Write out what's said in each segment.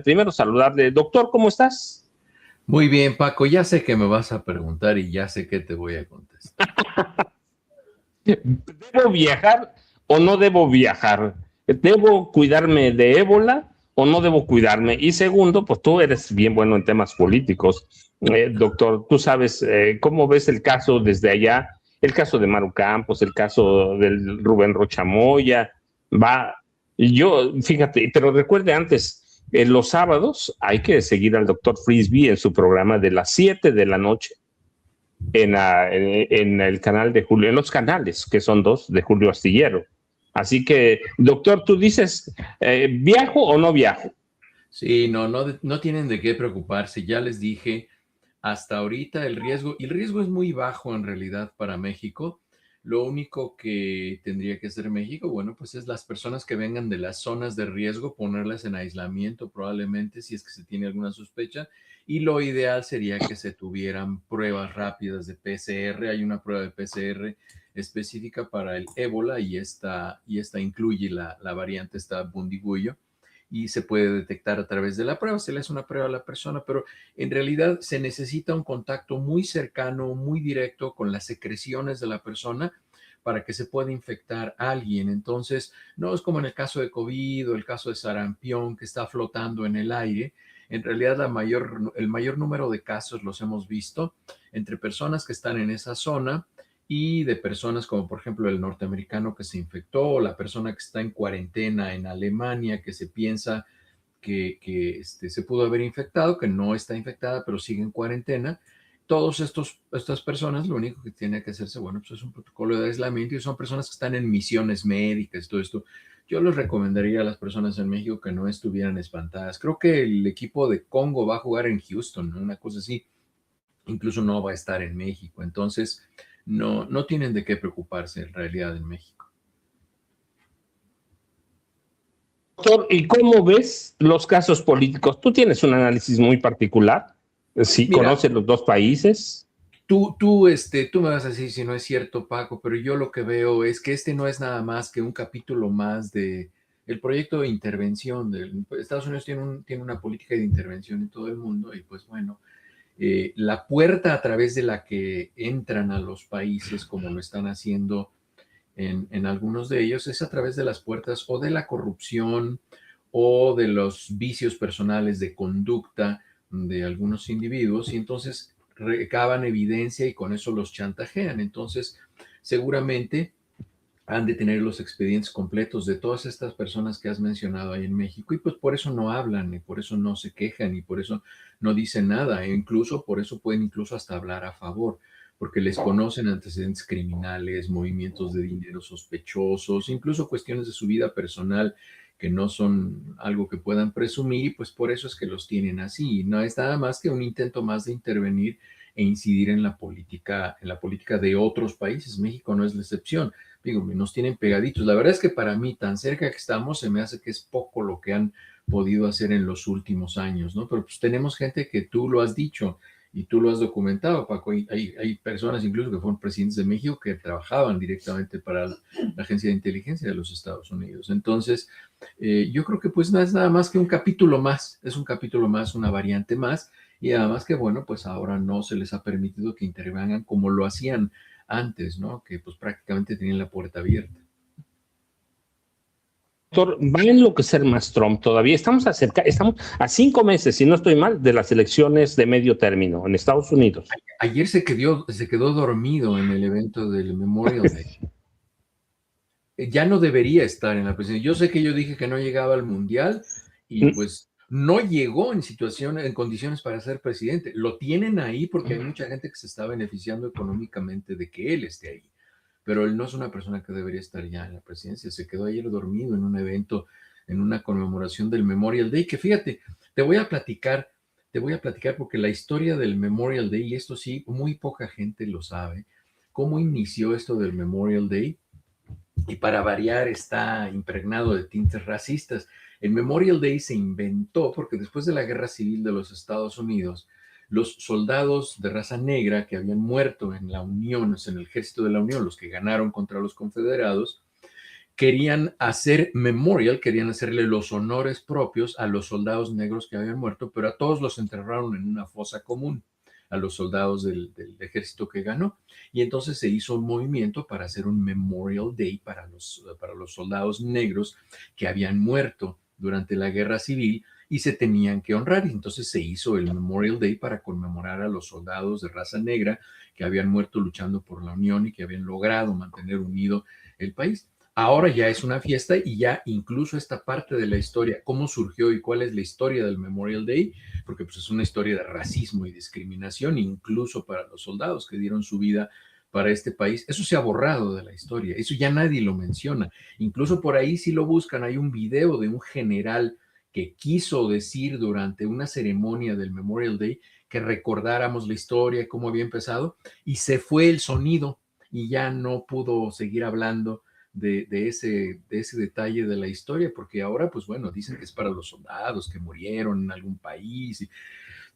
primero saludarle. Doctor, ¿cómo estás? Muy bien, Paco, ya sé que me vas a preguntar y ya sé que te voy a contestar. ¿Debo viajar o no debo viajar? ¿Debo cuidarme de ébola o no debo cuidarme? Y segundo, pues tú eres bien bueno en temas políticos. Doctor, tú sabes cómo ves el caso desde allá, el caso de Maru Campos, el caso del Rubén Rochamoya. Va, yo, fíjate, pero recuerde antes, los sábados hay que seguir al doctor Frisby en su programa de las 7 de la noche en el canal de Julio, en los canales, que son dos, de Julio Astillero. Así que, doctor, tú dices, ¿viajo o no viajo? Sí, no tienen de qué preocuparse. Ya les dije, hasta ahorita el riesgo es muy bajo en realidad para México. Lo único que tendría que hacer México, bueno, pues es las personas que vengan de las zonas de riesgo, ponerlas en aislamiento probablemente si es que se tiene alguna sospecha. Y lo ideal sería que se tuvieran pruebas rápidas de PCR. Hay una prueba de PCR específica para el ébola y esta incluye la variante, esta Bundibugyo, y se puede detectar a través de la prueba. Se le hace una prueba a la persona, pero en realidad se necesita un contacto muy cercano, muy directo con las secreciones de la persona para que se pueda infectar a alguien. Entonces, no es como en el caso de COVID o el caso de sarampión que está flotando en el aire. En realidad, el mayor número de casos los hemos visto entre personas que están en esa zona y de personas como por ejemplo el norteamericano que se infectó, o la persona que está en cuarentena en Alemania, que se piensa que se pudo haber infectado, que no está infectada, pero sigue en cuarentena. Estas personas, lo único que tiene que hacerse, bueno, pues es un protocolo de aislamiento, y son personas que están en misiones médicas, todo esto. Yo les recomendaría a las personas en México que no estuvieran espantadas. Creo que el equipo de Congo va a jugar en Houston, ¿no? Una cosa así. Incluso no va a estar en México. Entonces, no tienen de qué preocuparse en realidad en México. Doctor, ¿y cómo ves los casos políticos? Tú tienes un análisis muy particular. Sí, Mira, conoces los dos países. tú me vas a decir si no es cierto, Paco, pero yo lo que veo es que este no es nada más que un capítulo más de el proyecto de intervención. Estados Unidos tiene una política de intervención en todo el mundo y pues bueno, la puerta a través de la que entran a los países, como lo están haciendo en algunos de ellos, es a través de las puertas o de la corrupción o de los vicios personales de conducta de algunos individuos, y entonces recaban evidencia y con eso los chantajean. Entonces, seguramente han de tener los expedientes completos de todas estas personas que has mencionado ahí en México, y pues por eso no hablan y por eso no se quejan y por eso no dicen nada, e incluso por eso pueden incluso hasta hablar a favor, porque les conocen antecedentes criminales, movimientos de dinero sospechosos, incluso cuestiones de su vida personal que no son algo que puedan presumir, y pues por eso es que los tienen así. No es nada más que un intento más de intervenir e incidir en la política de otros países. México no es la excepción. Digo, nos tienen pegaditos. La verdad es que para mí, tan cerca que estamos, se me hace que es poco lo que han podido hacer en los últimos años, ¿no? Pero pues tenemos gente que tú lo has dicho y tú lo has documentado, Paco. Hay personas incluso que fueron presidentes de México que trabajaban directamente para la Agencia de Inteligencia de los Estados Unidos. Entonces, yo creo que pues no es nada más que un capítulo más, es un capítulo más, una variante más, y además que bueno, pues ahora no se les ha permitido que intervengan como lo hacían antes, ¿no? Que pues prácticamente tenían la puerta abierta. Doctor, va a enloquecer más Trump todavía. Estamos a 5 meses, si no estoy mal, de las elecciones de medio término en Estados Unidos. Ayer se quedó dormido en el evento del Memorial Day. Ya no debería estar en la presidencia. Yo sé que yo dije que no llegaba al Mundial y pues no llegó en condiciones para ser presidente. Lo tienen ahí porque hay mucha gente que se está beneficiando económicamente de que él esté ahí, pero él no es una persona que debería estar ya en la presidencia. Se quedó ayer dormido en un evento, en una conmemoración del Memorial Day, que fíjate, te voy a platicar, te voy a platicar porque la historia del Memorial Day, y esto sí, muy poca gente lo sabe, cómo inició esto del Memorial Day, y para variar está impregnado de tintes racistas. El Memorial Day se inventó porque después de la Guerra Civil de los Estados Unidos, los soldados de raza negra que habían muerto en la Unión, o sea, en el ejército de la Unión, los que ganaron contra los confederados, querían hacer memorial, querían hacerle los honores propios a los soldados negros que habían muerto, pero a todos los enterraron en una fosa común, a los soldados del ejército que ganó. Y entonces se hizo un movimiento para hacer un Memorial Day para los soldados negros que habían muerto durante la guerra civil y se tenían que honrar. Y entonces se hizo el Memorial Day para conmemorar a los soldados de raza negra que habían muerto luchando por la Unión y que habían logrado mantener unido el país. Ahora ya es una fiesta y ya incluso esta parte de la historia, cómo surgió y cuál es la historia del Memorial Day, porque pues es una historia de racismo y discriminación, incluso para los soldados que dieron su vida para este país. Eso se ha borrado de la historia, eso ya nadie lo menciona. Incluso por ahí si lo buscan, hay un video de un general que quiso decir durante una ceremonia del Memorial Day que recordáramos la historia, cómo había empezado, y se fue el sonido y ya no pudo seguir hablando de ese detalle de la historia, porque ahora, pues bueno, dicen que es para los soldados que murieron en algún país y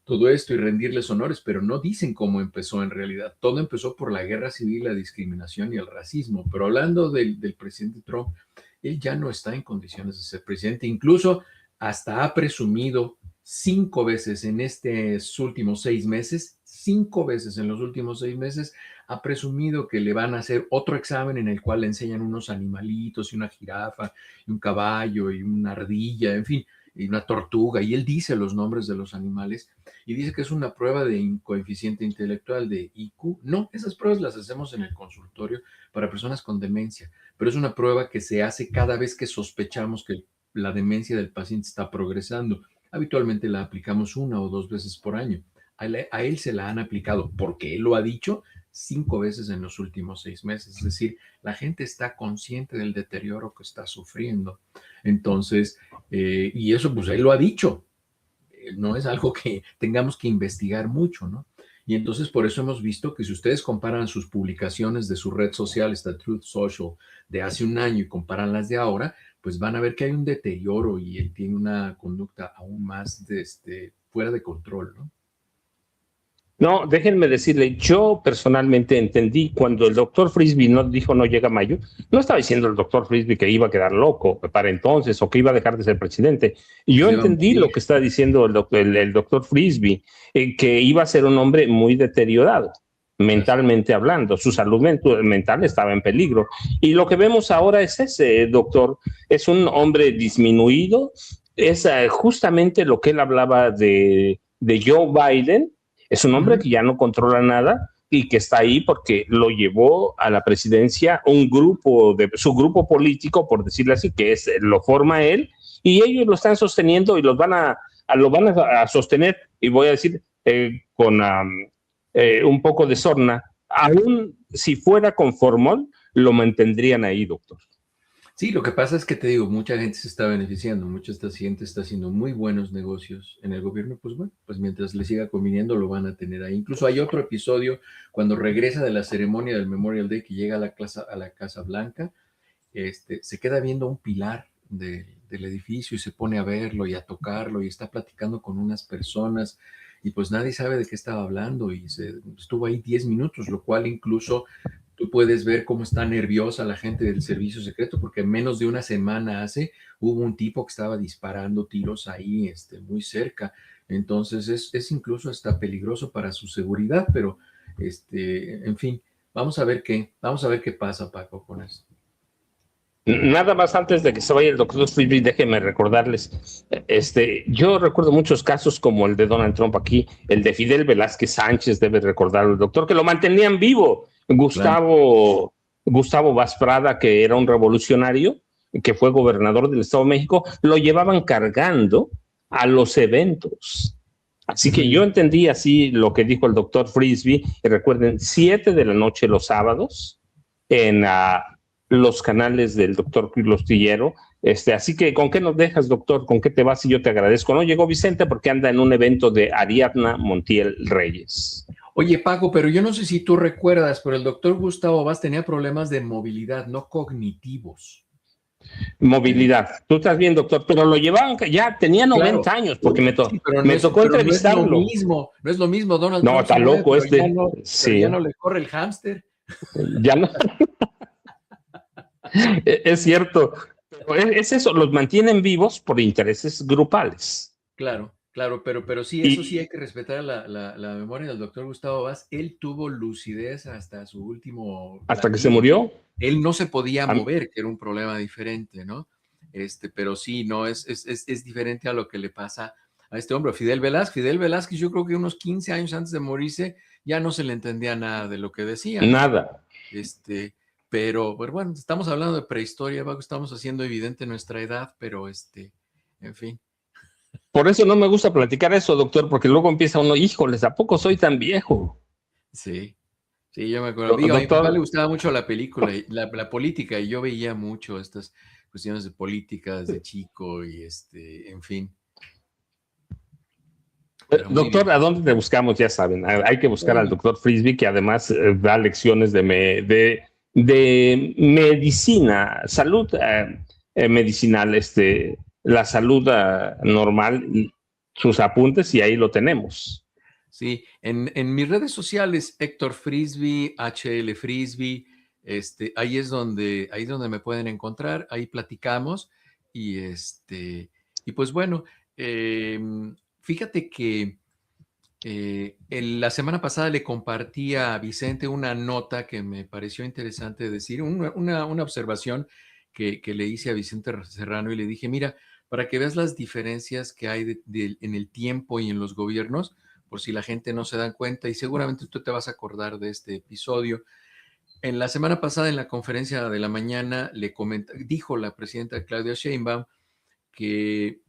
todo esto y rendirles honores, pero no dicen cómo empezó en realidad. Todo empezó por la guerra civil, la discriminación y el racismo. Pero hablando del presidente Trump, él ya no está en condiciones de ser presidente. Incluso hasta ha presumido 5 veces en estos últimos 6 meses, 5 veces en los últimos 6 meses, ha presumido que le van a hacer otro examen en el cual le enseñan unos animalitos y una jirafa y un caballo y una ardilla, en fin, y una tortuga, y él dice los nombres de los animales y dice que es una prueba de coeficiente intelectual de IQ. No, esas pruebas las hacemos en el consultorio para personas con demencia, pero es una prueba que se hace cada vez que sospechamos que la demencia del paciente está progresando. Habitualmente la aplicamos 1 o 2 veces por año. A él se la han aplicado, porque él lo ha dicho, 5 veces en los últimos 6 meses. Es decir, la gente está consciente del deterioro que está sufriendo. Entonces, y eso pues él lo ha dicho. No es algo que tengamos que investigar mucho, ¿no? Y entonces por eso hemos visto que si ustedes comparan sus publicaciones de su red social, esta Truth Social, de hace un año y comparan las de ahora, pues van a ver que hay un deterioro y él tiene una conducta aún más fuera de control, ¿no? No, déjenme decirle, yo personalmente entendí cuando el doctor Frisby dijo no llega mayo, no estaba diciendo el doctor Frisby que iba a quedar loco para entonces o que iba a dejar de ser presidente. Y yo entendí lo que está diciendo el doctor Frisby, que iba a ser un hombre muy deteriorado, mentalmente hablando. Su salud mental estaba en peligro. Y lo que vemos ahora es ese, doctor, es un hombre disminuido, es justamente lo que él hablaba de Joe Biden. Es un hombre que ya no controla nada y que está ahí porque lo llevó a la presidencia su grupo político, por decirlo así, que lo forma él, y ellos lo están sosteniendo y lo van a sostener, y voy a decir con un poco de sorna, aún si fuera con formol, lo mantendrían ahí, doctor. Sí, lo que pasa es que te digo, mucha gente se está beneficiando, mucha gente está haciendo muy buenos negocios en el gobierno, pues bueno, pues mientras le siga conviniendo lo van a tener ahí. Incluso hay otro episodio cuando regresa de la ceremonia del Memorial Day que llega a la Casa Blanca, se queda viendo un pilar del edificio y se pone a verlo y a tocarlo y está platicando con unas personas y pues nadie sabe de qué estaba hablando y estuvo ahí 10 minutos, lo cual incluso tú puedes ver cómo está nerviosa la gente del servicio secreto, porque menos de una semana hubo un tipo que estaba disparando tiros ahí, muy cerca. Entonces es incluso hasta peligroso para su seguridad, pero en fin, vamos a ver qué pasa, Paco, con eso. Nada más antes de que se vaya el doctor Frisby, déjenme recordarles, yo recuerdo muchos casos como el de Donald Trump aquí, el de Fidel Velázquez Sánchez, debe recordarlo el doctor, que lo mantenían vivo. Gustavo Vaz Prada, que era un revolucionario, que fue gobernador del Estado de México, lo llevaban cargando a los eventos. Así que yo entendí así lo que dijo el doctor Frisby, y recuerden, 7 de la noche los sábados, en los canales del doctor Carlos Tillero. Así que, ¿con qué nos dejas, doctor? ¿Con qué te vas? Y yo te agradezco. No llegó Vicente porque anda en un evento de Ariadna Montiel Reyes. Oye, Paco, pero yo no sé si tú recuerdas, pero el doctor Gustavo Vaz tenía problemas de movilidad, no cognitivos. Movilidad. Tú estás bien, doctor, pero lo llevaban, ya tenía 90 años, porque me tocó entrevistarlo. No es lo mismo, Donald Trump. No, está loco ya no le corre el hámster. Ya no. Es cierto. Pero es eso, los mantienen vivos por intereses grupales. Claro, claro, pero sí, eso sí hay que respetar la memoria del doctor Gustavo Vaz. Él tuvo lucidez hasta su último Hasta que se latido. murió. Él no se podía a- mover, que era un problema diferente, ¿no? Pero sí, no, es diferente a lo que le pasa a este hombre. Fidel Velázquez, yo creo que unos 15 años antes de morirse, ya no se le entendía nada de lo que decía, ¿no? Nada. Pero bueno, estamos hablando de prehistoria, Paco, estamos haciendo evidente nuestra edad, pero en fin. Por eso no me gusta platicar eso, doctor, porque luego empieza uno, híjoles, ¿a poco soy tan viejo? Sí, sí, yo me acuerdo. Digo, a mi papá le Doctor, gustaba mucho la película, la política, y yo veía mucho estas cuestiones de políticas de chico y en fin. Pero muy doctor, bien. ¿a dónde te buscamos? Ya saben, hay que buscar al doctor Frisby, que además da lecciones de medicina, salud medicinal, la salud normal, sus apuntes, y ahí lo tenemos. Sí, en mis redes sociales, Héctor Frisby, HL Frisby, ahí es donde me pueden encontrar, ahí platicamos y pues bueno, fíjate que la semana pasada le compartí a Vicente una nota que me pareció interesante decir, una observación que le hice a Vicente Serrano y le dije, mira, para que veas las diferencias que hay en el tiempo y en los gobiernos, por si la gente no se da cuenta, y seguramente tú te vas a acordar de este episodio. En la semana pasada, en la conferencia de la mañana, dijo la presidenta Claudia Sheinbaum que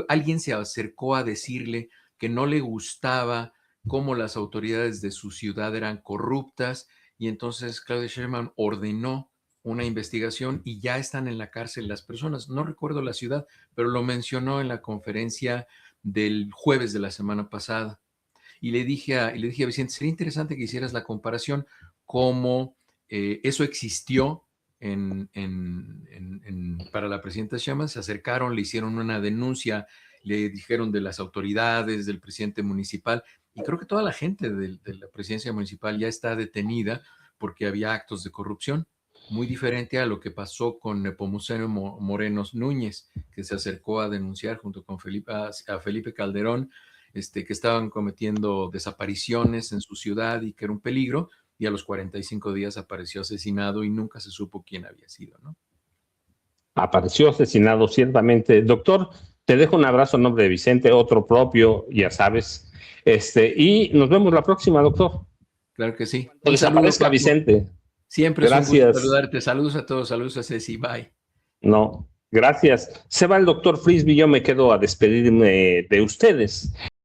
alguien se acercó a decirle que no le gustaba cómo las autoridades de su ciudad eran corruptas, y entonces Claudia Sheinbaum ordenó una investigación y ya están en la cárcel las personas. No recuerdo la ciudad, pero lo mencionó en la conferencia del jueves de la semana pasada. Y le dije a Vicente, sería interesante que hicieras la comparación, cómo eso existió para la presidenta Sheinbaum. Se acercaron, le hicieron una denuncia, le dijeron de las autoridades, del presidente municipal, y creo que toda la gente de la presidencia municipal ya está detenida porque había actos de corrupción, muy diferente a lo que pasó con Nepomuceno Morelos Núñez, que se acercó a denunciar junto con a Felipe Calderón, que estaban cometiendo desapariciones en su ciudad y que era un peligro, y a los 45 días apareció asesinado y nunca se supo quién había sido, ¿no? Apareció asesinado, ciertamente. Doctor, te dejo un abrazo en nombre de Vicente, otro propio, ya sabes. Y nos vemos la próxima, doctor. Claro que sí. Cuando Un saludo, desaparezca Paco. Vicente. Siempre es un gusto Gracias. saludarte. Saludos a todos, saludos a Ceci, bye. No, gracias. Se va el doctor Frisby, yo me quedo a despedirme de ustedes.